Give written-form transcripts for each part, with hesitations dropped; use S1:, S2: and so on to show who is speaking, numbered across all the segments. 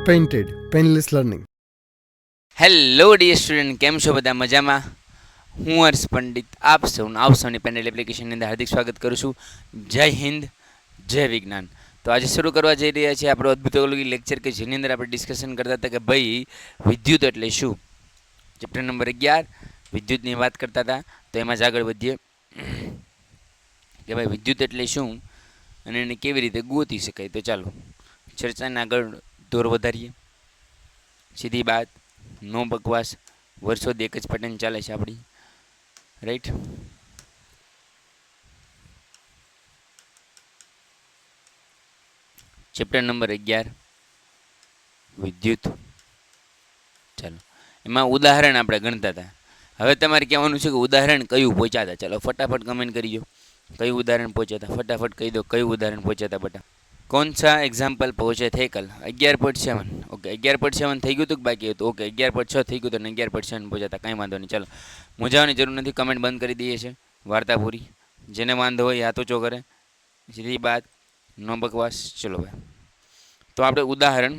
S1: Painted, Painless Learning.
S2: Hello dear student, કેમ છો બધા? મજામાં? હું હર્ષ પંડિત આપ સૌની પેનલ એપ્લિકેશનની અંદર હાર્દિક સ્વાગત કરું છું. જય હિન્દ, જય વિજ્ઞાન. તો આજે શરૂ કરવા જઈ રહ્યા છીએ આપણો અદ્ભુત લેક્ચર કે જેની અંદર આપણે ડિસ્કશન કરતા હતા કે ભાઈ વિદ્યુત એટલે શું. ચેપ્ટર નંબર 11 વિદ્યુતની વાત કરતા હતા. તો એમાં જ આગળ વધીએ કે ભાઈ વિદ્યુત એટલે શું અને એને કેવી રીતે ગોતી શકાય. તો ચાલો ચર્ચાને આગળ દોર વધારીએ. સીધી વાત, નો બકવાસ. વર્ષોથી એક જ પેટર્ન ચાલે છે આપણી, રાઈટ? ચેપ્ટર નંબર 11 વિદ્યુત. ચાલો એમાં ઉદાહરણ આપણે ગણતા હતા. હવે તમારે કહેવાનું છે કે ઉદાહરણ કયું પહોંચ્યા હતા. ચાલો ફટાફટ કમેન્ટ કરીજો કયું ઉદાહરણ પહોંચ્યા હતા. ફટાફટ કહી દો કયું ઉદાહરણ પહોંચ્યા હતા બટા. कौन सा एग्जाम्पल पहुँचे थे कल? 11.7. ओके 11.7 થઈ ગયું હતું કે બાકી હતું? ઓકે 11.6 થઈ ગયું હતું અને 11.7 પહોંચ્યા હતા. કાંઈ વાંધો નહીં. ચાલો મૂંઝાવાની જરૂર નથી, કમેન્ટ બંધ કરી દઈએ છે. વાર્તા પૂરી. જેને વાંધો હોય હાથ ઊંચો કરે. સીધી બાત, નો બકવાસ. ચલો ભાઈ, તો આપણે ઉદાહરણ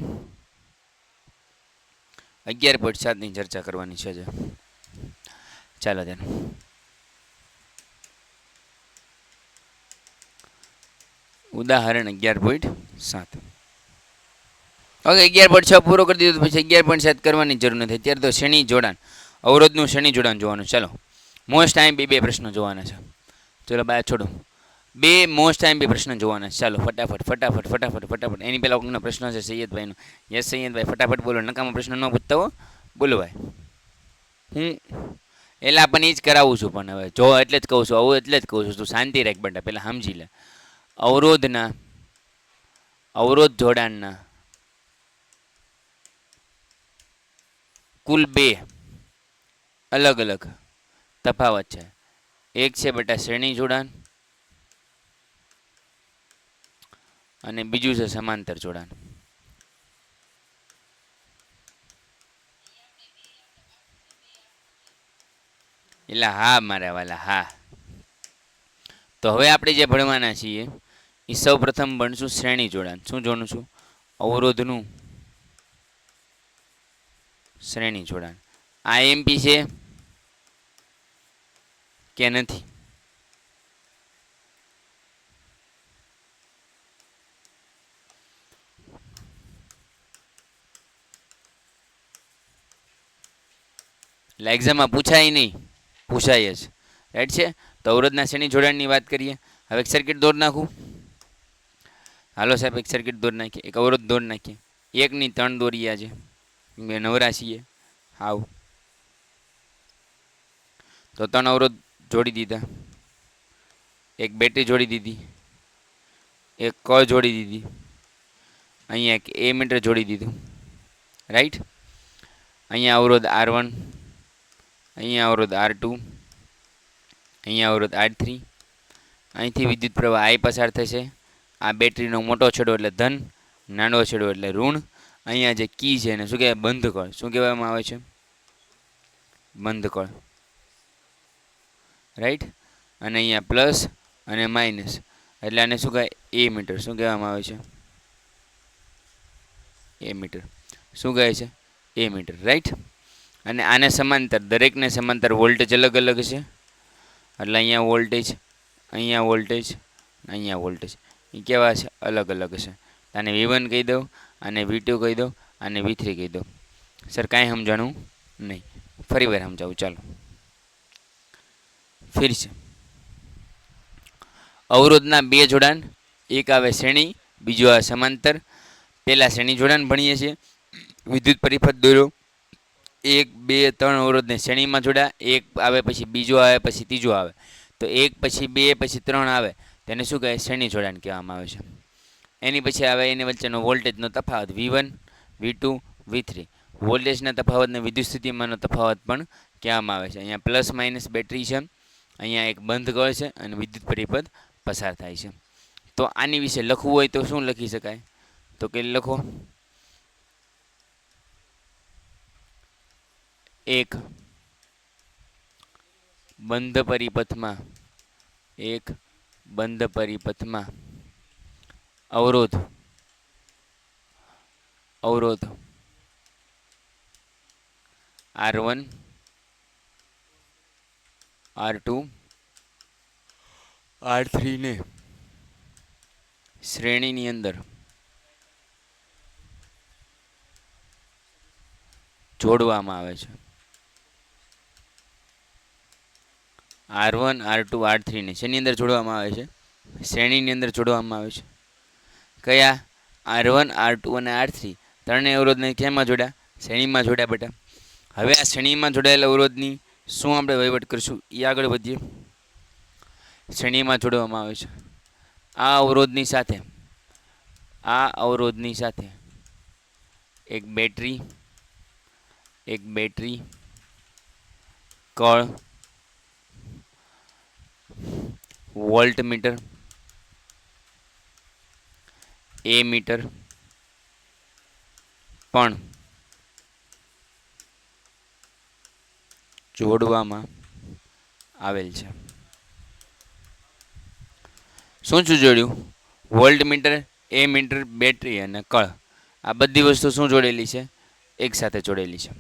S2: 11.7ની ચર્ચા કરવાની છે. ચાલો ત્યારે ઉદાહરણ 11.7. ઓકે 11.6 પૂરો કરી દીધો પછી 11.7 કરવાની જરૂર નથી. અત્યારે તો શ્રેણી જોડાણ, અવરોધનું શ્રેણી જોડાણ જોવાનું. ચાલો મોસ્ટ ટાઈમ બે પ્રશ્નો જોવાના છે. ચલો બાય છોડો, બે મોસ્ટ ટાઈમ બે પ્રશ્ન જોવાના છે. ચાલો ફટાફટ ફટાફટ ફટાફટ ફટાફટ. એની પહેલાં કોઈનો પ્રશ્ન છે સૈયદભાઈનો? યસ સૈયદભાઈ, ફટાફટ બોલો. નકામો પ્રશ્ન ન પૂછતા હો, બોલો ભાઈ. હું એલા પણ એ જ કરાવું છું, પણ હવે જો એટલે જ કહું છું, આવું એટલે જ કહું છું. તું શાંતિ રાખ બેટા, પહેલાં સમજી લે. અવરોધ જોડાણના કુલ બે અલગ અલગ તફાવત છે. એક છે બેટા શ્રેણી જોડાણ અને બીજું છે સમાંતર જોડાણ. એટલે હા મારા વાલા, હા. તો હવે આપણે જે ભણવાના છીએ એ સૌ પ્રથમ ભણશું શ્રેણી જોડાણ. શું જોવાનું છું? અવરોધનું શ્રેણી જોડાણ. આ એમપી છે કે નથી? એટલે એક્ઝામમાં પૂછાય નહીં, પૂછાય જ, રાઈટ છે. તો અવરોધના શ્રેણી જોડાણની વાત કરીએ. હવે એક સર્કિટ દોર નાખું. હાલો સાહેબ, એક સર્કિટ દોર નાખીએ, એક અવરોધ દોર નાખીએ. એકની 3 દોરીયા છે, બે નવરા છીએ હાવ. તો 3 અવરોધ જોડી દીધા, એક બેટરી જોડી દીધી, એક ક જોડી દીધી, અહીંયા એક એ મીટર જોડી દીધું, રાઈટ. અહીંયા અવરોધ R1, અહીંયા અવરોધ R2, અહીંયા અવરોધ R3. અહીંથી વિદ્યુત પ્રવાહ I પસાર થશે. આ બેટરીનો મોટો છેડો એટલે ધન, નાનો છેડો એટલે ઋણ. અહીંયા જે કી છે એને શું કહેવાય? બંધકળ. શું કહેવામાં આવે છે? બંધકળ, રાઈટ. અને અહીંયા પ્લસ અને માઇનસ એટલે આને શું કહેવાય? એ મીટર. શું કહેવામાં આવે છે? એ મીટર. શું કહે છે? એ મીટર, રાઈટ. અને આને સમાંતર, દરેકને સમાંતર વોલ્ટેજ અલગ અલગ છે. એટલે અહીંયા વોલ્ટેજ, અહીંયા વોલ્ટેજ, અહીંયા વોલ્ટેજ એ કેવા છે? અલગ અલગ છે. આને V1 કહી દો, આને V2 કહી દો, આને V3 કહી દો. સર કાંઈ સમજાણું નહીં, ફરી વાર સમજાવું. ચાલો ફિર છે. અવરોધના બે જોડાણ, એક આવે શ્રેણી, બીજું આવે સમાંતર. પહેલાં શ્રેણી જોડાણ ભણીએ છીએ. વિદ્યુત પરિપથ દોરો. 1 2 3 અવરોધને શ્રેણીમાં જોડા. એક આવે પછી બીજો આવે પછી ત્રીજો આવે. તો 1 પછી 2 પછી 3 આવે તેને શું કહે? શ્રેણી જોડાણ કહેવામાં આવે છે. એની પછી આવે એની વચ્ચેનો વોલ્ટેજનો તફાવત V1 V2 V3. વોલ્ટેજના તફાવતને વિદ્યુત સ્થિતિમાનનો તફાવત પણ કહેવામાં આવે છે. અહીંયા પ્લસ માઇનસ બેટરી છે, અહીંયા એક બંધ કળ છે અને વિદ્યુત પરિપથ પસાર થાય છે. તો આની વિશે લખવું હોય તો શું લખી શકાય? તો કે લખો, એક બંધ પરિપથમાં, એક બંધ પરિપથમાં અવરોધ R1 R2 R3 ને શ્રેણીની અંદર જોડવામાં આવે છે. R1 R2 R3 ને શેની અંદર જોડવામાં આવે છે? શ્રેણીની અંદર જોડવામાં આવે છે. કયા? R1 R2 અને R3 ત્રણેય અવરોધને કેમાં જોડ્યા? શ્રેણીમાં જોડ્યા બેટા. હવે આ શ્રેણીમાં જોડાયેલા અવરોધની શું આપણે વહીવટ કરીશું એ આગળ વધીએ. શ્રેણીમાં જોડવામાં આવે છે. આ અવરોધની સાથે એક બેટરી કળ વોલ્ટમીટર એમીટર પણ જોડવામાં આવેલ છે. શું શું જોડ્યું? વોલ્ટમીટર એમીટર બેટરી અને કળ આ બધી વસ્તુ શું જોડેલી છે? એક સાથે જોડેલી છે.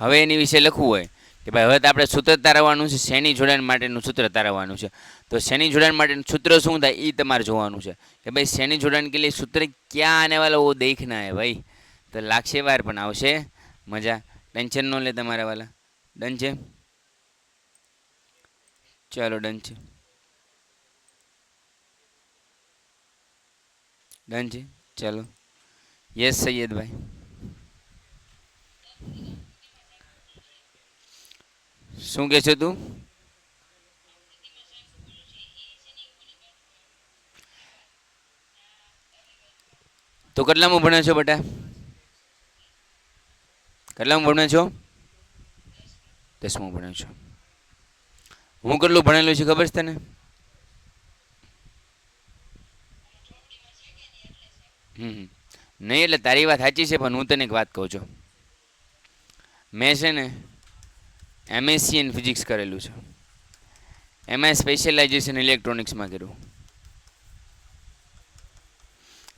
S2: હવે એની વિશે લખવું હોય કે ભાઈ હવે તો આપણે સૂત્ર તારવવાનું છે. શ્રેણી જોડાણ માટેનું સૂત્ર તારવવાનું છે. તો શ્રેણી જોડાણ માટેનું સૂત્ર શું થાય એ તમારે જોવાનું છે કે ભાઈ શ્રેણી જોડાણ કે લીએ સૂત્ર ક્યાં આને વાલા વો દેખના હે ભાઈ. તો લાગશે વાર પણ આવશે મજા. ટેન્શન ન લે તમારા વાલા. ડન છે? ચાલો ડન છે. ડન છે. ચાલો યસ સૈયદભાઈ. શું કહે છે તું? તો કેટલામાં ભણે છો બેટા? કેટલામાં ભણે છો? 10મું ભણે છો. હું કેટલું ભણેલું છે ખબર છે તને? નહીં એટલે તારી વાત સાચી છે પણ હું તને એક વાત કહું છું. મેં છે ને MSc ઇન ફિઝિક્સ કરેલું છે. એમાં સ્પેશિયલાઇઝેશન ઇલેક્ટ્રોનિક્સમાં કર્યું.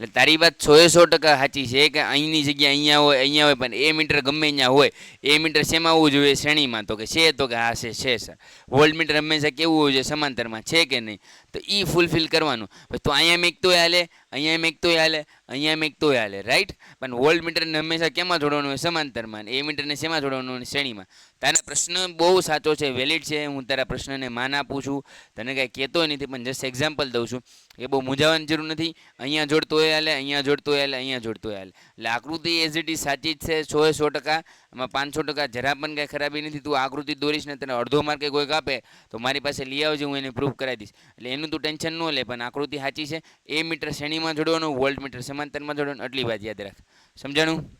S2: એટલે તારી વાત 100% સાચી છે કે અહીંની જગ્યા અહીંયા હોય પણ એ મીટર ગમે અહીંયા હોય. એ મીટર શેમાં આવવું જોઈએ? શ્રેણીમાં. તો કે છે, તો કે હા છે સર. વોલ્ટ મીટર હંમેશા કેવું હોવું જોઈએ? સમાંતરમાં. છે કે નહીં? તો એ ફૂલફિલ કરવાનું. તો અહીંયા મેકતોય હાલે, અહીંયા મેકતોય હાલે, અહીંયા મેકતોય હાલે, રાઈટ. પણ વોલ્ટ મીટરને હંમેશા કેમાં જોડવાનું હોય? સમાંતરમાં. એ મીટરને શેમાં જોડવાનું હોય? શ્રેણીમાં. તારા પ્રશ્ન બહુ સાચો છે, વેલિડ છે. હું તારા પ્રશ્નને માન આપું છું. તને કાંઈ કહેતો નથી પણ જસ્ટ એક્ઝામ્પલ દઉં છું. એ બહુ મૂંઝાવાની જરૂર નથી. અહીંયા જોડતો હોય હાલે, અહીંયા જોડતો હોય હાલે, અહીંયા જોડતો હોય હાલે. એટલે આકૃતિ એઝ ઇટ ઇઝ સાચી જ છે 100%. એમાં 500% જરા પણ કાંઈ ખરાબી નથી. તું આકૃતિ દોરીશ ને તને અડધો માર્કે કોઈક આપે તો મારી પાસે લઈ આવજે, હું એને પ્રૂફ કરાવી દઈશ. એટલે એનું તું ટેન્શન ન લે. પણ આકૃતિ સાચી છે. એ મીટર શ્રેણીમાં જોડવાનું, વોલ્ટ મીટર સમાંતરમાં જોડવાનું, આટલી વાત યાદ રાખ. સમજાણું?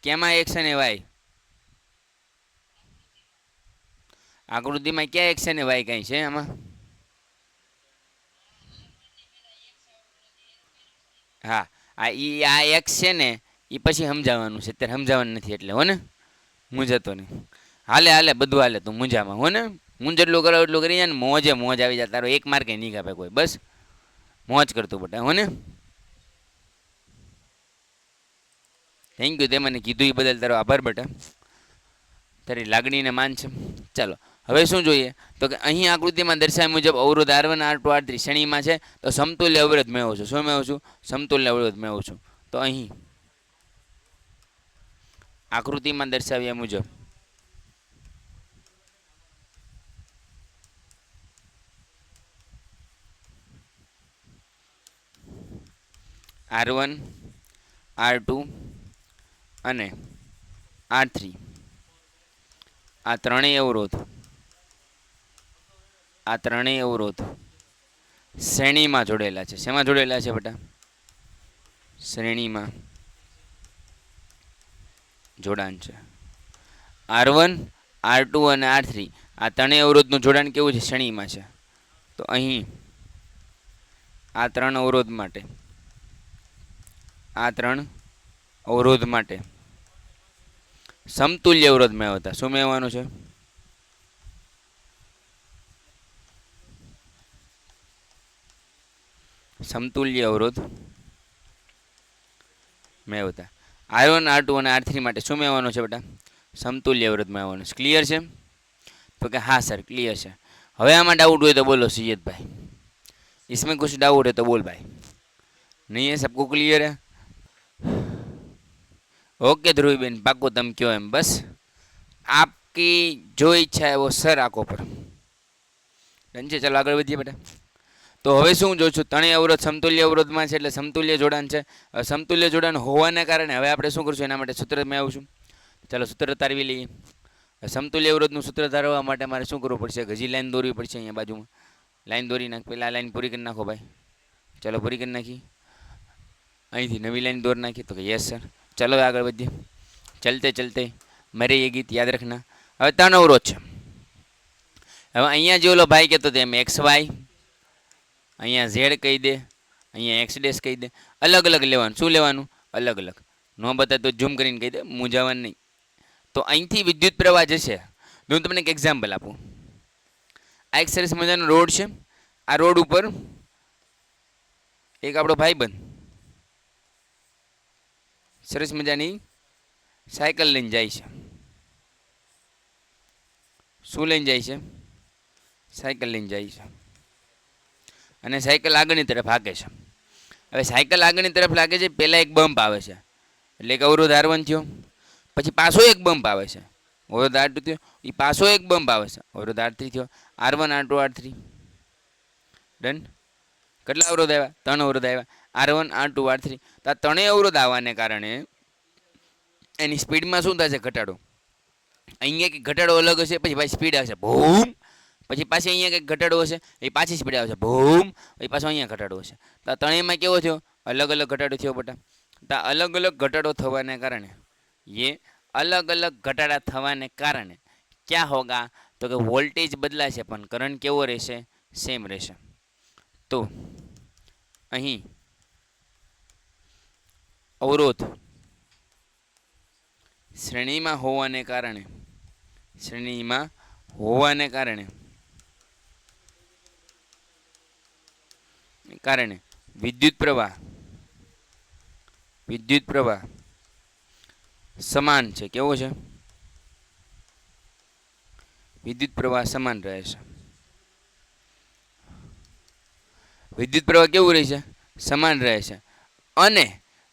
S2: કેમાં એક્શન એ વાય? આકૃતિમાં ક્યાં એક્શન એ વાય કાંઈ છે આમાં? હા આ એક્સ છે ને એ પછી સમજાવવાનું છે. અત્યારે સમજાવવાનું નથી એટલે હો ને. મૂંઝાતો નહીં. હાલે બધું હાલે. તું મૂંઝામાં હો ને. હું જેટલું કરો એટલું કરી જાય ને મોજ આવી જાય. તારો 1 માર્કે નહીં કાપે કોઈ. બસ મોજ કરતું બેટા હો ને. Thank you. તે મને કીધું એ બદલ તારો આભાર બેટા. તારી લાગણીને માન છે. ચાલો હવે શું જોઈએ? તો કે અહીં આકૃતિમાં દર્શાવ્યા મુજબ અવરોધ R1 R2 R3 શ્રેણીમાં છે. તો સમતુલ્ય અવરોધ મેળવું છું. શું મેળવું છું? સમતુલ્ય અવરોધ મેળવું છું. તો અહીં આકૃતિમાં દર્શાવ્યા મુજબ R1 R2 અને R3 આ ત્રણેય અવરોધ શ્રેણીમાં જોડેલા છે. શેમાં જોડેલા છે બેટા? શ્રેણીમાં જોડાણ છે. R1 R2 અને R3 આ ત્રણેય અવરોધનું જોડાણ કેવું છે? શ્રેણીમાં છે. તો અહીં આ ત્રણ અવરોધ માટે સમતુલ્ય અવરોધ મેળવતા શું મેળવવાનું છે? સમતુલ્ય અવરોધ મેળવતા. R1 R2 અને R3 માટે શું મેળવવાનું છે બેટા? સમતુલ્ય અવરોધ મેળવવાનું છે. ક્લિયર છે? તો કે હા સર ક્લિયર છે. હવે આમાં ડાઉટ હોય તો બોલો સૈયદભાઈ, इसमें कुछ डाउट है तो बोल भाई. नहीं है सबको क्लियर है? ओके ध्रुवीबेन पाको तम क्यों एम बस आपकी जो इच्छा है वो सर आंखों पर. डन છે? ચાલો આગળ વધીએ બેટા. તો હવે શું જોઉં છું? ત્રણેય અવરોધ સમતુલ્ય અવરોધમાં છે એટલે સમતુલ્ય જોડાણ છે. સમતુલ્ય જોડાણ હોવાને કારણે હવે આપણે શું કરશું? એના માટે સૂત્ર મેળવશું. ચાલો સૂત્ર તારવી લઈએ. સમતુલ્ય અવરોધનું સૂત્ર ધારવા માટે મારે શું કરવું પડશે? હજી લાઈન દોરવી પડશે. અહીંયા બાજુમાં લાઈન દોરી નાખ. પહેલાં લાઈન પૂરી કરી નાખો ભાઈ. ચાલો પૂરી કરી નાખી. અહીંથી નવી લાઈન દોર નાખી. તો કે યસ સર. ચાલો આગળ વધીએ. ચલતે ચલતે મેરે એ ગીત યાદ રાખના. હવે ત્રણ અવરોધ છે. હવે અહીંયા જે ઓલો ભાઈ કહેતો હતો એમ એક્સ વાય, અહીંયા ઝેડ કહી દે, અહીંયા એક્સ ડેશ કહી દે. અલગ અલગ લેવાનું. શું લેવાનું? અલગ અલગ. ન બતાવે તો ઝૂમ કરીને કહી દે, મૂંઝાવાનું નહીં. તો અહીંથી વિદ્યુત પ્રવાહ જશે. હું તમને એક એક્ઝામ્પલ આપું. આ એક સરસ મજાનો રોડ છે. આ રોડ ઉપર એક આપણો ભાઈબંધ સરસ મજાની સાયકલ લઈને જાય છે. શું લઈને જાય છે? સાયકલ લઈને જાય છે. અને સાયકલ આગળની તરફ હાકે છે. હવે સાયકલ આગળની તરફ લાગે છે, પહેલાં એક બમ્પ આવે છે એટલે એક અવરોધ R1 થયો. પછી પાછો એક બમ્પ આવે છે, અવરોધ R2 થયો. એ પાછો એક બમ્પ આવે છે, અવરોધ R3 થયો. R1 R2 R3 done. કેટલા અવરોધ આવ્યા? ત્રણ અવરોધ આવ્યા. R1 R2 R3. તો આ ત્રણેય અવરોધ આવવાને કારણે એની સ્પીડમાં શું થશે? ઘટાડો. અહીંયા કંઈક ઘટાડો અલગ હશે, પછી પાછી સ્પીડ આવશે ભૂમ, પછી પાછી અહીંયા કંઈક ઘટાડો હશે, એ પાછી સ્પીડ આવશે ભૂમ, પછી પાછો અહીંયા ઘટાડો હશે. તો આ ત્રણેયમાં કેવો થયો? અલગ અલગ ઘટાડો થયો બેટા. તો અલગ અલગ ઘટાડો થવાને કારણે अलग अलग घटाड़ा थवाने कारण क्या होगा? तो कि वोल्टेज बदलाशे पण करंट केवो रहेशे? सेम रहेशे. तो अहीं अवरोध श्रेणी में होवाने कारणे विद्युत प्रवाह समान है. केवो है? विद्युत प्रवाह समान रहे छे. विद्युत प्रवाह केवो रहे छे? समान रहे छे. अने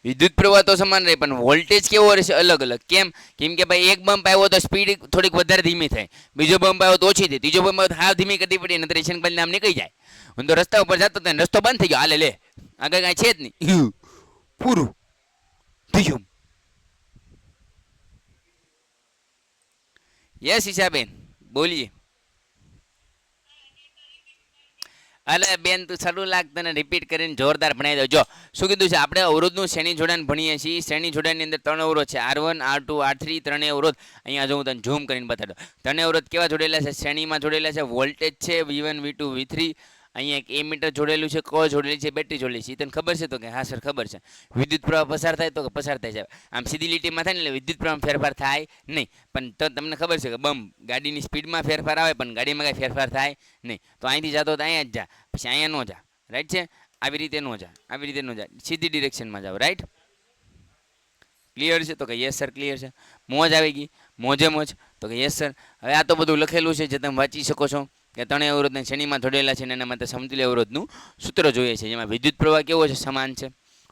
S2: विद्युत प्रवाह तो समान रहे पण वोल्टेज केवो रहेशे? अलग अलग. केम? केम के भाई एक बम्प आव्यो तो स्पीड थोड़ीक वधारे धीमी थाय, बीजो बम्प आव्यो तो ओછી थाय, तीजो बम्प आव्यो तो हाव धीमी करवी पड़े, नहीतर ईशानભાઈ नाम નીકળી જાય. હું તો રસ્તા ઉપર જતો તો રસ્તો બંધ થઈ ગયો. હાલે લે આગળ કાંઈ છે જ નહીં, પૂરું થયું. यस ईशाबेन बोलिए. अरे बेन तू सरू लाग तने रिपीट करीने जोरदार भणावी दो. जो शुं कीधुं छे आपणे अवरोधनुं श्रेणी जोडाण भणीए छीए. श्रेणी जोडाणनी अंदर त्रण अवरोध छे, R1 R2 R3 ત્રણેય અવરોધ. અહીંયા જો હું તને ઝૂમ કરીને બતાડું. ત્રણેય અવરોધ કેવા જોડેલા છે? શ્રેણીમાં જોડેલા છે. વોલ્ટેજ છે V1 V2 V3. અહીંયા એક એમીટર જોડેલું છે, કોઇલ જોડેલી છે, બેટરી જોડેલી છે. તને ખબર છે? તો કે હા સર ખબર છે. વિદ્યુત પ્રવાહ પસાર થાય? તો કે પસાર થાય છે. આમ સીધી લીટીમાં થાય ને એટલે વિદ્યુત પ્રવાહ ફેરફાર થાય નહીં. પણ તો તમને ખબર છે કે બમ ગાડીની સ્પીડમાં ફેરફાર આવે પણ ગાડીમાં કાંઈ ફેરફાર થાય નહીં. તો અહીંથી જતો તો અહીંયા જ જા, પછી અહીંયા ન જા. રાઈટ છે? આવી રીતે ન જા, આવી રીતે ન જા, સીધી ડિરેક્શનમાં જાઓ. રાઈટ? ક્લિયર છે? તો કે યસ સર ક્લિયર છે. મોજ આવી ગઈ? મોજે મોજ? તો કે યસ સર. હવે આ તો બધું લખેલું છે જે તમે વાંચી શકો છો કે ત્રણેય અવરોધને શ્રેણીમાં જોડેલા છે અને એના માટે સમતુલ્ય અવરોધનું સૂત્ર જોઈએ છે, જેમાં વિદ્યુત પ્રવાહ કેવો છે? સમાન છે.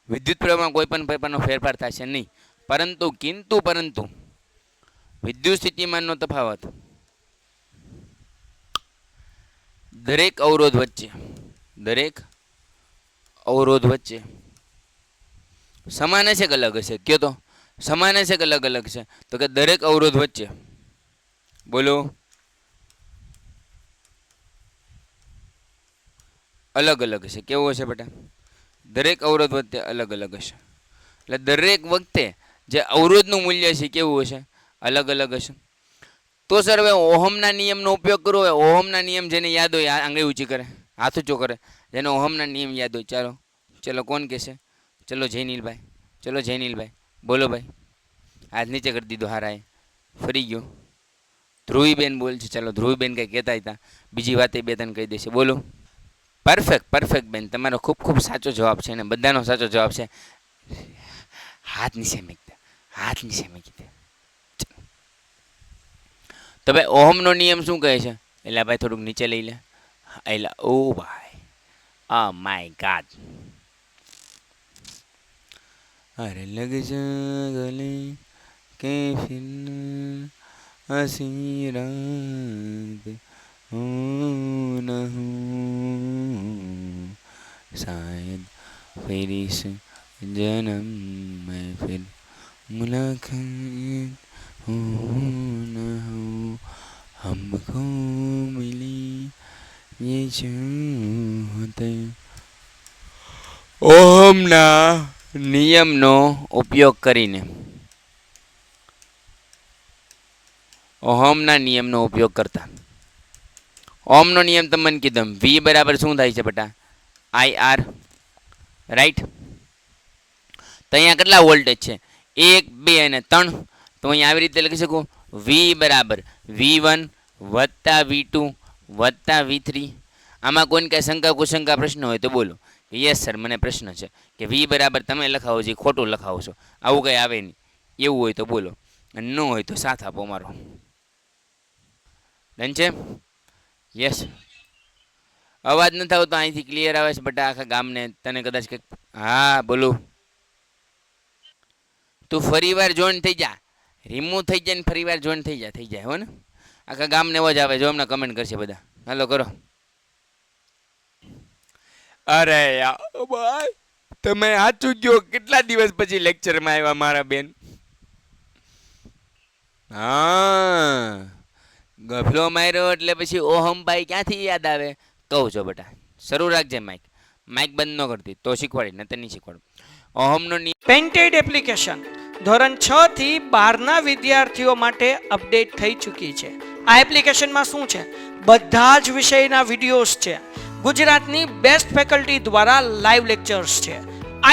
S2: વિદ્યુત પ્રવાહમાં કોઈ પણ પ્રકારનો ફેરફાર થશે નહીં. પરંતુ વિદ્યુત સ્થિતિમાનનો તફાવત દરેક અવરોધ વચ્ચે સમાન હશે કે અલગ હશે? કયો તો સમાન હશે કે અલગ અલગ છે? તો કે દરેક અવરોધ વચ્ચે, બોલો, અલગ અલગ હશે. કેવું હશે બેટા? દરેક અવરોધ વચ્ચે અલગ અલગ હશે. એટલે દરેક વખતે જે અવરોધનું મૂલ્ય છે કેવું હશે? અલગ અલગ હશે. તો સર હવે ઓહમના નિયમનો ઉપયોગ કરવો હોય, ઓહમના નિયમ જેને યાદ હોય આંગળી ઊંચી કરે, હાથ ઊંચો કરે, જેને ઓહમના નિયમ યાદ હોય. ચલો કોણ કહેશે? ચલો જયનીલભાઈ. બોલો ભાઈ. હાથ નીચે કરી દીધો. હારાએ ફરી ગયો. ધ્રુવીબેન બોલ છે. ચાલો ધ્રુવીબેન કંઈ કહેતા હતા, બીજી વાત એ બે ત્રણ કહી દેશે. બોલો. પરફેક્ટ બેન, તમારો ખૂબ ખૂબ સાચો જવાબ છે અને બધાનો સાચો જવાબ છે. હાથ નીચે મૂકી દે, હાથ નીચે મૂકી દે. તો ભાઈ ઓહમનો નિયમ શું કહે છે? એટલે ભાઈ થોડુંક નીચે લઈ લે. એટલે ઓ ભાઈ, ઓ માય ગॉड. અરે લગ જા ગલે કે ફિર હસી રાત હો ન હો, શાયદ फिर इस जन्म में फिर मुलाकात हो न हो, हमको मिली ये चाहते. ઓહમના નિયમનો ઉપયોગ કરીને ઓહમના નિયમનો ઉપયોગ કરતા ઓહમનો નિયમ તમને કીધું વી બરાબર શું થાય છે બેટા? IR, right. તો અહીંયા કેટલા વોલ્ટેજ છે? 1, 2 અને 3. તો અહીંયા આવી રીતે લખી શકું વી બરાબર V1 વત્તા V2 વત્તા V3. આમાં કોઈને કાંઈ શંકા કુશંકા પ્રશ્ન હોય તો બોલો. યસ સર, મને પ્રશ્ન છે કે વી બરાબર તમે લખાવો છો ખોટું લખાવો છો, આવું કંઈ આવે નહીં. એવું હોય તો બોલો, અને ન હોય તો સાથ આપો મારો. ડન છે? યસ. અવાજ નથી આવતો અહીંથી ક્લિયર આવે છે બટા આખા ગામને? તને કદાચ કંઈક હા બોલો. તું ફરી વાર જોઈન થઈ જા, રિમૂવ થઈ જાય ને ફરી વાર જોઈન થઈ જાય હો ને. આખા ગામને અવાજ આવે જો હમણાં કમેન્ટ કરશે બધા. હાલો કરો. અરે યાર ભાઈ, તમે સાચું કહો, કેટલા દિવસ પછી લેક્ચરમાં આવ્યા મારા બેન? હા, ગફલો માર્યો એટલે પછી ઓહમભાઈ ક્યાંથી યાદ આવે? કહું છો બેટા, શરૂ રાખજે. માઇક બંધ ન કરતી તો શીખવાડી, નતર નહીં શીખવાડું. ઓહમનો
S1: પેન્ટેડ એપ્લિકેશન ધોરણ 6 થી 12ના વિદ્યાર્થીઓ માટે અપડેટ થઈ ચૂકી છે. આ એપ્લિકેશનમાં શું છે? બધા જ વિષયના વિડીયોઝ છે. ગુજરાતની બેસ્ટ ફેકલ્ટી દ્વારા લાઈવ લેક્ચર્સ છે.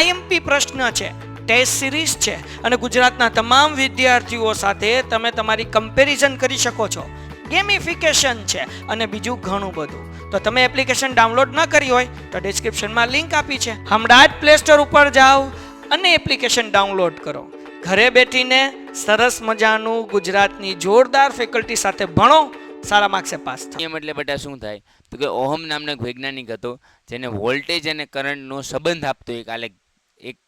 S1: IMP પ્રશ્ન છે, ટેસ્ટ સિરીઝ છે, અને ગુજરાતના તમામ વિદ્યાર્થીઓ સાથે તમે તમારી કમ્પેરિઝન કરી શકો છો. ગેમિફિકેશન છે અને બીજું ઘણું બધું. તો તમે એપ્લિકેશન ડાઉનલોડ ન કરી હોય તો ડિસ્ક્રિપ્શનમાં લિંક આપી છે, હમણાં જ પ્લે સ્ટોર ઉપર જાઓ અને એપ્લિકેશન ડાઉનલોડ કરો. ઘરે બેઠીને સરસ મજાનું ગુજરાતની જોરદાર ફેકલ્ટી સાથે ભણો, સારા માર્ક્સે પાસ થાઓ.
S2: નિયમ એટલે બેટા શું થાય? તો કે ઓહમ નામનો એક વૈજ્ઞાનિક હતો જેને વોલ્ટેજ અને કરંટનો સંબંધ આપતો એક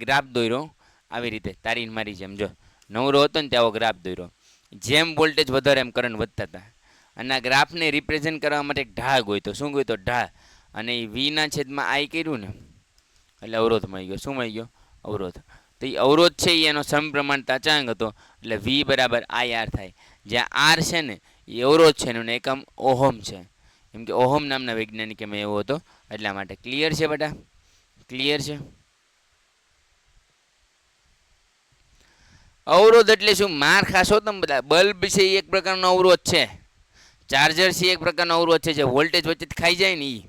S2: ગ્રાફ દોર્યો. આવી રીતે તારી મારી જેમ, જો નવરો હતો ને ત્યાં ગ્રાફ દોર્યો. જેમ વોલ્ટેજ વધારે એમ કરંટ વધતા હતા. અને આ ગ્રાફને રિપ્રેઝેન્ટ કરવા માટે એક ઢાળ ગોઈતો. શું ગોઈતો? ઢાળ. અને એ વીના છેદમાં આઈ કર્યું ને એટલે અવરોધ મળી ગયો. શું મળી ગયો? અવરોધ. તો એ અવરોધ છે એનો સમપ્રમાણતા અચાંક હતો એટલે V બરાબર IR થાય. જ્યાં R છે ને એ અવરોધ છે એનું એકમ ઓહમ છે. એમ કે ઓહમ નામના વૈજ્ઞાનિક એમ એવો હતો એટલા માટે. ક્લિયર છે બેટા? ક્લિયર છે? અવરોધ એટલે શું? માર ખાશો તમે બધા. બલ્બ છે એ એક પ્રકારનો અવરોધ છે, ચાર્જર છે એક પ્રકારનો અવરોધ છે, જે વોલ્ટેજ વચ્ચે ખાઈ જાય ને એ.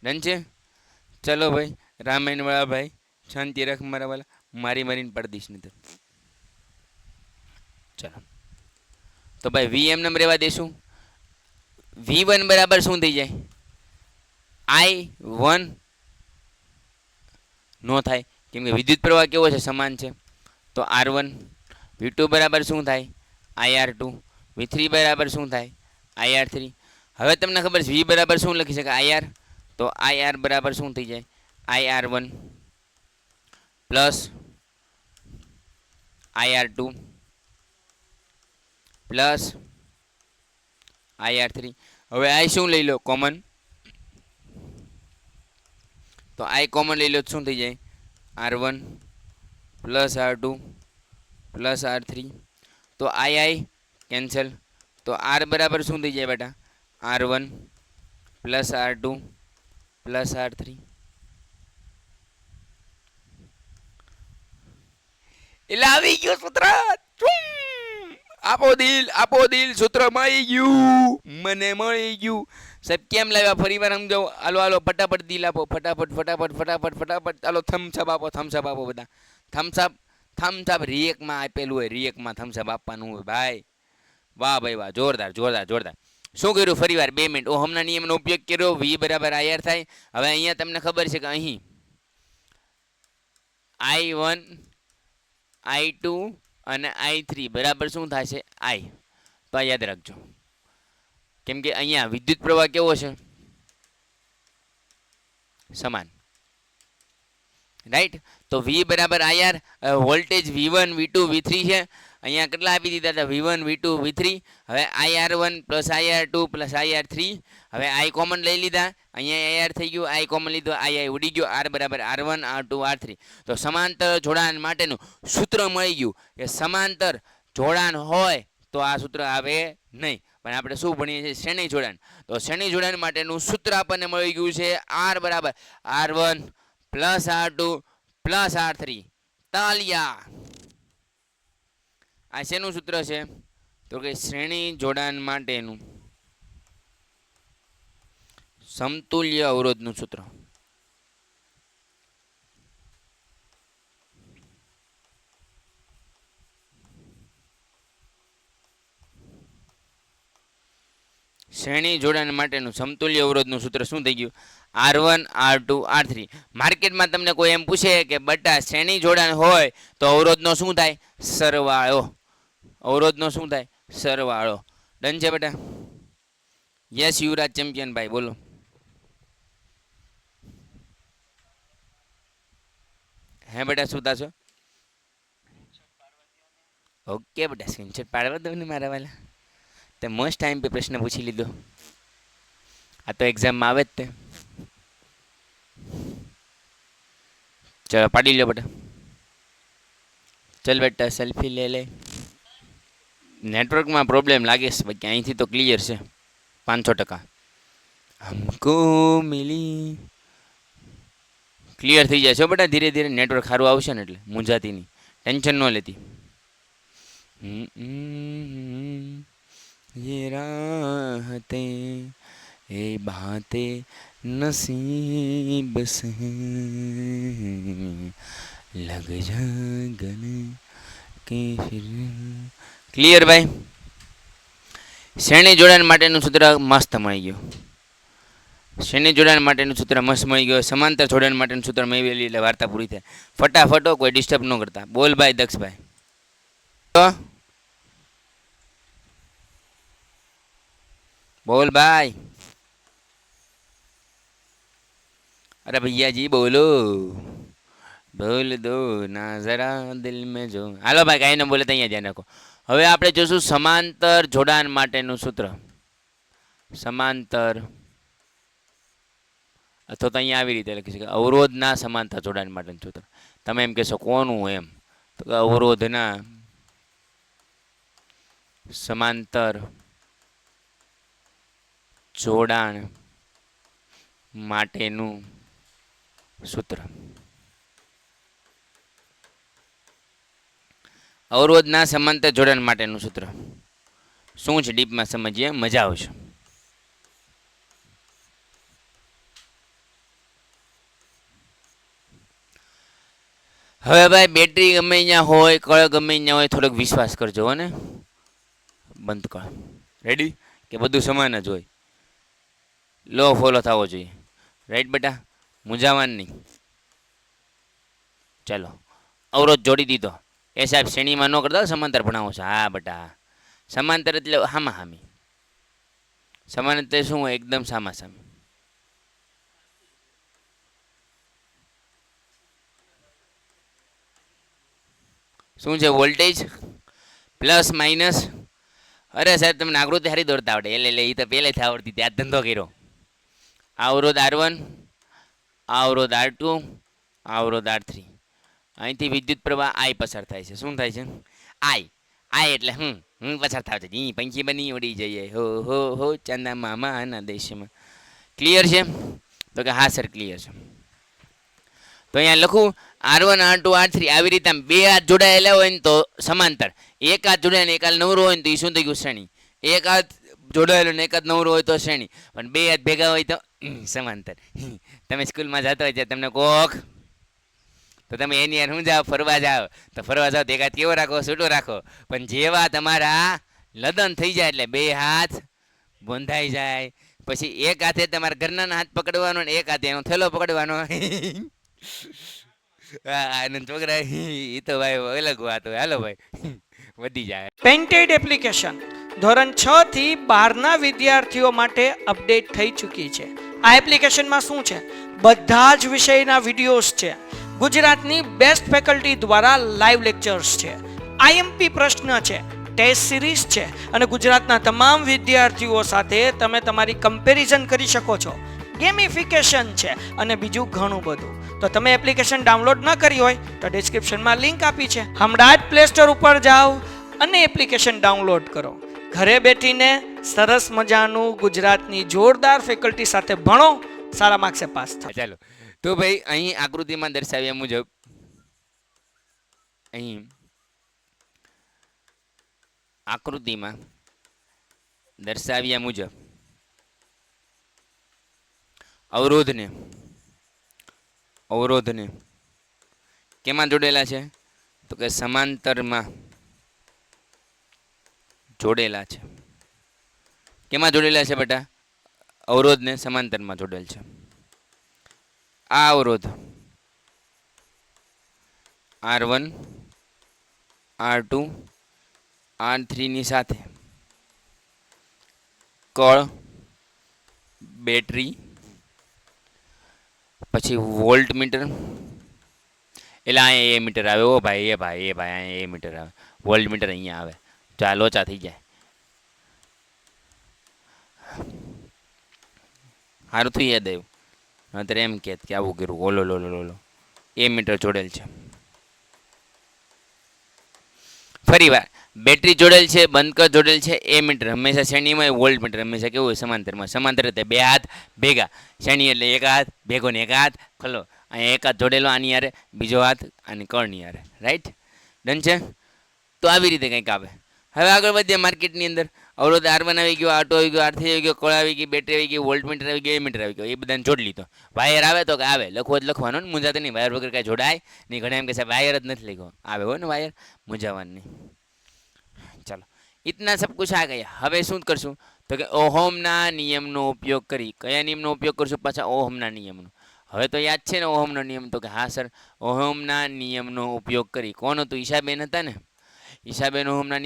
S2: ડન છે? ચલો ભાઈ, રામાયણ વાળા ભાઈ શાંતિ રાખ મારા વાલા, મારીને પાડી દઈશ નહીં તો. ચલો તો ભાઈ વી એમ નંબર રહેવા દેશું. V1 બરાબર શું થઈ જાય? I1 નો થાય કેમ કે વિદ્યુત પ્રવાહ કેવો છે? સમાન છે. તો R1. V2 બરાબર શું થાય? IR2. V3 બરાબર શું થાય? IR3. હવે તમને ખબર છે V બરાબર શું લખી શકાય? IR. તો IR બરાબર શું થઈ જાય? IR1 plus IR2 plus IR3. હવે I શું લઈ લો? કોમન. તો I કોમન લઈ લો શું થઈ જાય? R1 plus R2 plus R3. તો I કેન્સલ. તો R બરાબર શું થઈ જાય બેટા? R1 plus R2 plus R3. એટલે આવી ગયો સૂત્ર. આપો દિલ સૂત્ર મળી ગયું, મને મળી ગયું. સાહેબ કેમ લાવ્યા? ફરી વાર સમજાવો. હાલો ફટાફટ દિલ આપો, ફટાફટ. ચાલો થમ્સઅપ આપો બધા. થમ્સઅપ રિએકમાં આપેલું હોય, રિએકમાં થમ્સઅપ આપવાનું હોય ભાઈ. વાહ ભાઈ વાહ, જોરદાર. શું કર્યું? ફરી વાર 2 મિનિટ. ઓહમના નિયમનો ઉપયોગ કર્યો. V બરાબર IR થાય. હવે અહીંયા તમને ખબર છે કે અહીં I1 I2 અને I3 બરાબર શું થશે I. તો આ યાદ રાખજો, કેમ કે અહીંયા વિદ્યુત પ્રવાહ કેવો છે, સમાન, રાઈટ. તો V બરાબર IR, voltage V1 V2 V3 છે. અહીંયા કેટલા આપી દીધા હતા, V1 V2 V3. હવે IR1 plus IR2 plus IR3. હવે I કોમન લઈ લીધા, અહીંયા IR થઈ ગયું, I કોમન લીધો, I ઉડી ગયો, R બરાબર R1 R2 R3. તો સમાંતર જોડાણ માટેનું સૂત્ર મળી ગયું કે સમાંતર જોડાણ હોય તો આ સૂત્ર આવે નહીં, પણ આપણે શું ભણીએ છીએ, શ્રેણી જોડાણ. તો શ્રેણી જોડાણ માટેનું સૂત્ર આપણને મળી ગયું છે R બરાબર R1 plus R2 plus R3. તાલિયા. આ શેનું સૂત્ર છે, તો કે શ્રેણી જોડાણ માટેનું સમતુલ્ય અવરોધનું સૂત્ર. શ્રેણી જોડાણ માટેનું સમતુલ્ય અવરોધનું સૂત્ર શું થઈ ગયું, R1 R2 R3. માર્કેટમાં તમને કોઈ એમ પૂછે કે બટા શ્રેણી જોડાણ હોય તો અવરોધનો શું થાય, સરવાળો. અવરોધનો શું થાય, સરવાળો. ડન છે બેટા? યસ યુવરાજ ચેમ્પિયન ભાઈ, બોલો. હે બેટા શું થશો? ઓકે બેટા, સ્ક્રીનશોટ પાડવા દો ને મારા વાલા. તે મસ્ત ટાઈમ પે પ્રશ્ન પૂછી લીધો. આ તો એક્ઝામમાં આવે જ તે. ચલો પાડી લો બેટા. ચલ બેટા સેલ્ફી લે લે. નેટવર્કમાં પ્રોબ્લેમ લાગે છે બાકી અહીંથી તો ક્લિયર છે 500%. હમકો મિલી ક્લિયર થઈ જાય છે બેટા, ધીરે ધીરે નેટવર્ક સારું આવશે ને એટલે મૂંઝાતી નહીં, ટેન્શન ન લેતી. ये राहतें ये बातें नसीब से लग जा गले के फिर. ક્લિયર ભાઈ? શ્રેણી જોડાણ માટેનું સૂત્ર મસ્ત મળી ગયું. શ્રેણી જોડાણ માટેનું સૂત્ર મસ્ત મળી ગયું. સમાંતર જોડાણ માટેનું સૂત્ર મેળવેલી એટલે વાર્તા પૂરી થાય. ફટાફટો, કોઈ ડિસ્ટર્બ ન કરતા. બોલ ભાઈ દક્ષભાઈ. बोल भाई. अरे भैया जी बोलो, बोल दो ना जरा दिल में जो. હાલો ભાઈ કાંઈ ન બોલે તો અહીંયા ધ્યાન રાખો. હવે આપણે જોશું સમાંતર જોડાણ માટેનું સૂત્ર. સમાંતર અથવા તો અહીંયા આવી રીતે લખી શકાય, અવરોધના સમાંતર જોડાણ માટેનું સૂત્ર. તમે એમ કહેશો કોનું એમ, તો અવરોધના સમાંતર જોડાણ માટેનું સૂત્ર. અવરોધના સમાંતર જોડાણ માટેનું સૂત્ર શું છે, ડીપમાં સમજીએ, મજા આવશે. હવે ભાઈ બેટરી ગમે અહીંયા હોય, કળ ગમે અહીંયા હોય, થોડોક વિશ્વાસ કરજો હો ને. બંધ કર. રેડી? કે બધું સમાન જ હોય, લો ફોલો થવો જોઈએ. રાઈટ બેટા? મૂંઝાવાનું નહીં. ચાલો અવરોધ જોડી દીધો. એ સાહેબ શ્રેણીમાં ન કરતા, સમાંતર ભણાવો છો. હા બેટા, સમાંતર એટલે હામા હામી. સમાંતર શું હોય, એકદમ સામા સામી. શું છે, વોલ્ટેજ પ્લસ માઇનસ. અરે સાહેબ તમને આકૃતિ સારી દોડતા આવડે, એટલે એ તો પહેલેથી આવડતી, ત્યાં ધંધો કર્યો. આ અવરોધ R1, આ અવરોધ R2, આ અવરોધ R3. અહીંથી વિદ્યુત પ્રવાહ I પસાર થાય છે. શું થાય છે? I એટલે હું પસાર થાય છે. જી પંખી બની ઉડી જઈએ હો હો હો ચંદા મામાના દેશમાં. ક્લિયર છે? તો કે હા સર ક્લિયર છે. તો અહીંયા લખું R1 R2 R3 આવી રીતે બે હાથ જોડાયેલા હોય ને તો સમાંતર, એક હાથ જોડાય ને એક હાથ નવરો હોય ને તો એ શું થઈ ગયું, શ્રેણી. એક હાથ જોડાયેલો ને એક હાથ નવરો હોય તો શ્રેણી, પણ બે હાથ ભેગા હોય તો સમાંતર. તમે સ્કૂલમાં જતા હોય ત્યાં તમને કોક તો તમે એની યાર શું જાઓ, ફરવા જાઓ તો ફરવા જાઓ તો એક હાથ કેવો રાખો, છૂટો રાખો. પણ જેવા તમારા લદન થઈ જાય એટલે બે હાથ બંધાઈ જાય, પછી એક હાથે તમારા ઘરના હાથ પકડવાનો ને એક હાથે એનો થેલો પકડવાનો. અને છોકરા એ તો ભાઈ અલગ વાત હોય. હાલો ભાઈ વધી જાય.
S1: પેન્ટેડ એપ્લિકેશન ધોરણ 6 થી 12ના વિદ્યાર્થીઓ માટે અપડેટ થઈ ચૂકી છે. આ એપ્લિકેશનમાં શું છે? બધા જ વિષયના વિડીયોઝ છે. ગુજરાતની બેસ્ટ ફેકલ્ટી દ્વારા લાઈવ લેક્ચર્સ છે. આઈએમપી પ્રશ્ન છે, ટેસ્ટ સિરીઝ છે અને ગુજરાતના તમામ વિદ્યાર્થીઓ સાથે તમે તમારી કમ્પેરિઝન કરી શકો છો. ગેમિફિકેશન છે અને બીજું ઘણું બધું. તો તમે એપ્લિકેશન ડાઉનલોડ ન કરી હોય તો ડિસ્ક્રિપ્શનમાં લિંક આપી છે. હમણાં જ પ્લે સ્ટોર ઉપર જાઓ અને એપ્લિકેશન ડાઉનલોડ કરો. ઘરે બેઠીને સરસ મજાનું ગુજરાતની જોરદાર ફેકલ્ટી સાથે ભણો, સારા માર્ક્સે પાસ થાઓ.
S2: ચાલો તો ભાઈ અહીં આકૃતિમાં દર્શાવ્યા મુજબ અહીં આકૃતિમાં દર્શાવ્યા મુજબ અવરોધને કેમાં જોડેલા છે? તો કે સમાંતરમાં જોડેલા છે. કેમાં જોડેલા છે બેટા? અવરોધને સમાંતરમાં જોડેલ છે. આ અવરોધ R1 R2 R3 ની સાથે કળ, બેટરી, પછી વોલ્ટ મીટર, એટલે અહીંયા એ મીટર આવે. ઓ ભાઈ એ ભાઈ અહીંયા એ મીટર આવે. વોલ્ટ મીટર અહીંયા આવે. ચાલો લોચા થઈ જાય. સારું થયું યાદ આવ્યું. અત્યારે એમ કે આવું કર્યું. ઓલો એ મીટર જોડેલ છે. ફરી વાર બેટરી જોડેલ છે, બંધકર જોડેલ છે, એ મીટર હંમેશા શ્રેણીમાં. વોલ્ટ મીટર હંમેશા કેવું હોય? સમાંતરમાં. સમાંતર એટલે બે હાથ ભેગા. શ્રેણી એટલે એક હાથ ભેગો ને એક હાથ ખલો. અહીંયા એક હાથ જોડેલો આની યારે, બીજો હાથ આની કળની યારે. રાઈટ? ડન છે? તો આવી રીતે કંઈક આવે. હવે આગળ વધીએ માર્કેટની અંદર. અવરોધ R1 આવી ગયો, R2 આવી ગયો, R3 આવી ગયો, કળ આવી ગઈ, બેટરી આવી ગઈ, વોલ્ટ મીટર આવી ગયો, એ મીટર આવી ગયો. એ બધાને જોડી લીધો. વાયર આવે તો કે આવે, લખવો જ લખવાનો ને, મૂંઝાતો નહીં. વાયર વગર કાંઈ જોડાય નહીં. ઘણા એમ કે સાહેબ વાયર જ નથી લખ્યો. આવે હોય ને વાયર, મૂંઝાવાનું નહીં. ચાલો, ઇતના સબ કુછ આ ગયા. હવે શું કરશું? તો કે ઓહમના નિયમનો ઉપયોગ કરી. કયા નિયમનો ઉપયોગ કરશું? પાછા ઓહમના નિયમનો. હવે તો યાદ છે ને ઓહમનો નિયમ? તો કે હા સર, ઓહમના નિયમનો ઉપયોગ કરી. કોણ હતું? ઈશાબેન હતા ને? ઈશાબેન ઓહમના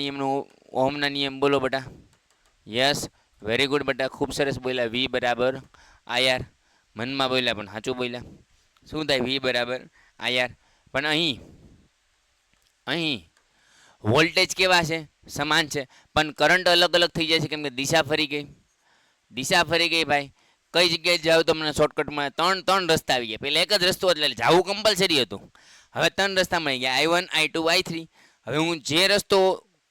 S2: નિયમ બોલો બેટા. યસ, વેરી ગુડ બેટા, ખૂબ સરસ બોલ્યા. વી બરાબર આર. મનમાં બોલ્યા પણ સાચું બોલ્યા. શું થાય? વી બરાબર આર. પણ અહીં વોલ્ટેજ કેવા છે? સમાન છે, પણ કરંટ અલગ અલગ થઈ જાય છે. કેમ કે દિશા ફરી ગઈ. દિશા ફરી ગઈ ભાઈ. કઈ જગ્યાએ જાવ તમને શોર્ટકટમાં? ત્રણ રસ્તા આવી ગયા. પહેલાં એક જ રસ્તો એટલે જવું કમ્પલસરી હતું. હવે 3 રસ્તા મળી ગયા, I1 I2 I3. હવે હું જે રસ્તો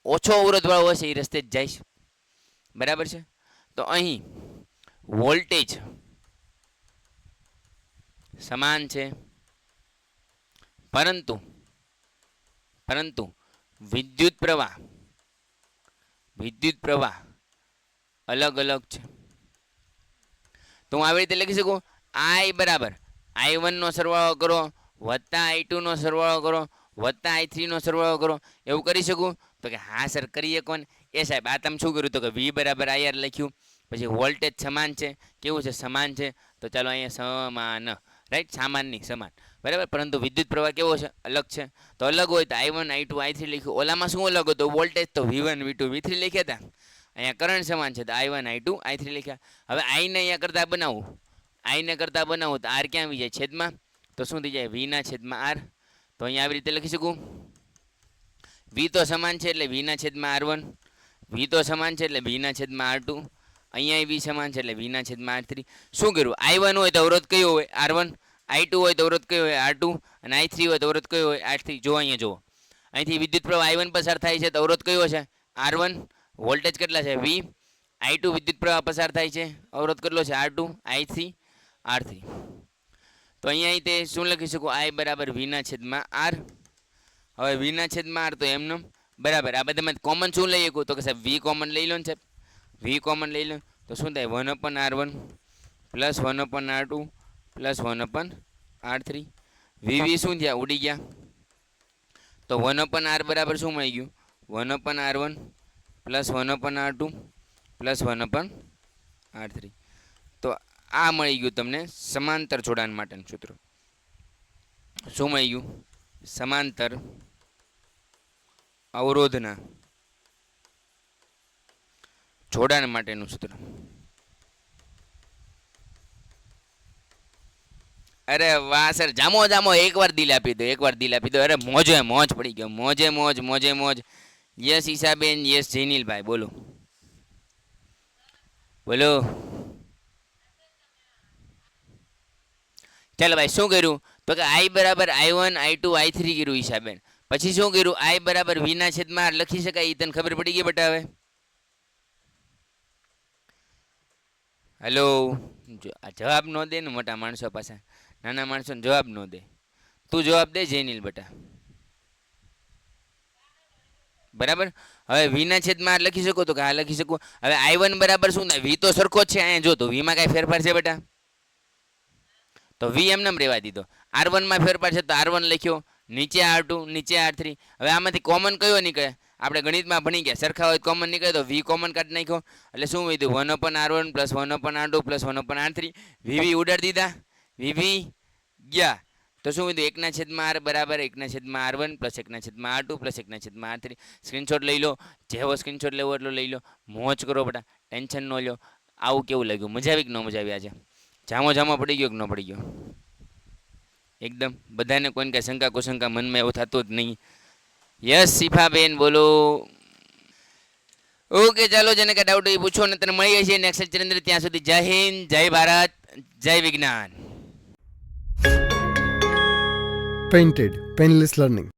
S2: ઓછો અવરોધવાળો હશે એ રસ્તે જ જઈશ. બરાબર છે? તો અહીં વોલ્ટેજ સમાન છે, પરંતુ વિદ્યુત પ્રવાહ અલગ અલગ છે. તો હું આવી રીતે લખી શકું, I બરાબર I1 નો સરવાળો કરો વત્તા I2 નો સરવાળો કરો વત્તા I3 નો સરવાળો કરો. એવું કરી શકું? તો કે હા સર કરીએ. કોણ? એ સાહેબ આ તમે શું કર્યું? તો કે V બરાબર IR લખ્યું. પછી વોલ્ટેજ સમાન છે. કેવું છે? સમાન છે. તો ચાલો અહીંયા સમાન, રાઈટ? સામાન નહીં, સમાન. બરાબર? પરંતુ વિદ્યુત પ્રવાહ કેવો છે? અલગ છે. તો અલગ હોય તો I1 I2 I3 લખ્યું. ઓલામાં શું અલગ હતું? વોલ્ટેજ તો V1 V2 V3 લખ્યા હતા. અહીંયા કરંટ સમાન છે તો I1 I2 I3 લખ્યા. હવે I ને અહીંયા કરતા બનાવું, તો R ક્યાં આવી જાય? છેદમાં. તો શું થઈ જાય? V ના છેદમાં R. તો અહીંયા આવી રીતે લખી શકું. V તો સમાન છે એટલે V ના છેદમાં R1. V તો સમાન છે એટલે V ના છેદમાં R2. અહીંયા V સમાન છે એટલે V ના છેદમાં R3. શું કર્યું? I1 હોય તો અવરોધ કયો હોય? R1. I2 હોય તો અવરોધ કયો હોય? R2. અને I3 હોય તો અવરોધ કયો હોય? R3. જો અહીંયા જુઓ, અહીંથી વિદ્યુત પ્રવાહ I1 પસાર થાય છે તો અવરોધ કયો છે? R1. વોલ્ટેજ કેટલા છે? V. I2 વિદ્યુત પ્રવાહ પસાર થાય છે, અવરોધ કેટલો છે? R2. I3 R3. તો અહીંયા તે શું લખી શકું? I બરાબર V ના છેદમાં R. હવે V ના છેદમાં R તો એમનો બરાબર. આ બધામાં કોમન શું લઈ શકું? તો કે સાહેબ V કોમન લઈ લો ને સાહેબ. V કોમન લઈ લો તો શું થાય? 1/R1 plus 1/R2 plus 1/R3. VV શું થયા? ઉડી ગયા. તો 1/R બરાબર શું મળી ગયું? 1/R1 plus 1/R2 plus 1/R3. તો આ મળી ગયું તમને સમાંતર જોડાણ માટેનું સૂત્ર. શું મળી ગયું? સમાંતર અવરોધના જોડાણ માટેનું સૂત્ર. અરે વાહ સર, જામો જામો, એકવાર દિલ આપી દો, એકવાર દિલ આપી દો. અરે મોજે મોજ પડી ગયો, મોજે મોજ, મોજે મોજ. યસ ઈશાબેન, યસ જૈનિલભાઈ, બોલો બોલો. ચાલો ભાઈ, શું કર્યું? તો કે I બરાબર I1 I2 I3 કર્યું ઈશાબેન. પછી શું કર્યું? I બરાબર V ના છેદમાં R લખી શકાય, એ તને ખબર પડી ગઈ બેટા? હવે હેલો, જવાબ ન દે ને મોટા માણસો પાસે, નાના માણસોને જવાબ ન દે. તું જવાબ દે જૈનિલ બેટા. બરાબર. હવે V ના છેદમાં R લખી શકો? તો કે હા લખી શકું. હવે I1 બરાબર શું થાય? V તો સરખો જ છે અહીંયા, જો તો V માં કાંઈ ફેરફાર છે બેટા? તો V એમને રહેવા દીધો. R1 માં ફેરફાર છે તો R1 લખ્યો, નીચે R2, નીચે R3. હવે આમાંથી કોમન કયો નીકળે? આપણે ગણિતમાં ભણી ગયા, સરખા હોય કોમન નીકળે તો V કોમન કાઢી નાખ્યો, એટલે શું વધ્યું? 1/R1 plus 1/R2 plus 1/R3. VV ઉડાડી દીધા, VV ગયા. તો શું વધ્યું? 1/R બરાબર 1/R1 plus 1/R2 plus 1/R3. Screenshot લઈ લો, જેવો સ્ક્રીનશોટ લેવો એટલો લઈ લો, મોજ કરો બેટા, ટેન્શન ન લો. આવું કેવું લાગ્યું? મજા આવી કે ન મજા આવી? આજે જામો જામો પડી ગયો કે ન પડી ગયો? એકદમ બધાને કોઈને કાંઈ શંકા કુશંકા મનમાં એવું થતું જ નહીં. યસ શિફાબેન, બોલો. ઓકે ચાલો, જેને કાંઈ ડાઉટ હોય એ પૂછો, ને તને મળી જશે નેક્સ્ટ લેક્ચર અંદર. ત્યાં સુધી જય હિન્દ, જય ભારત, જય વિજ્ઞાન.
S3: Painted Painless Learning.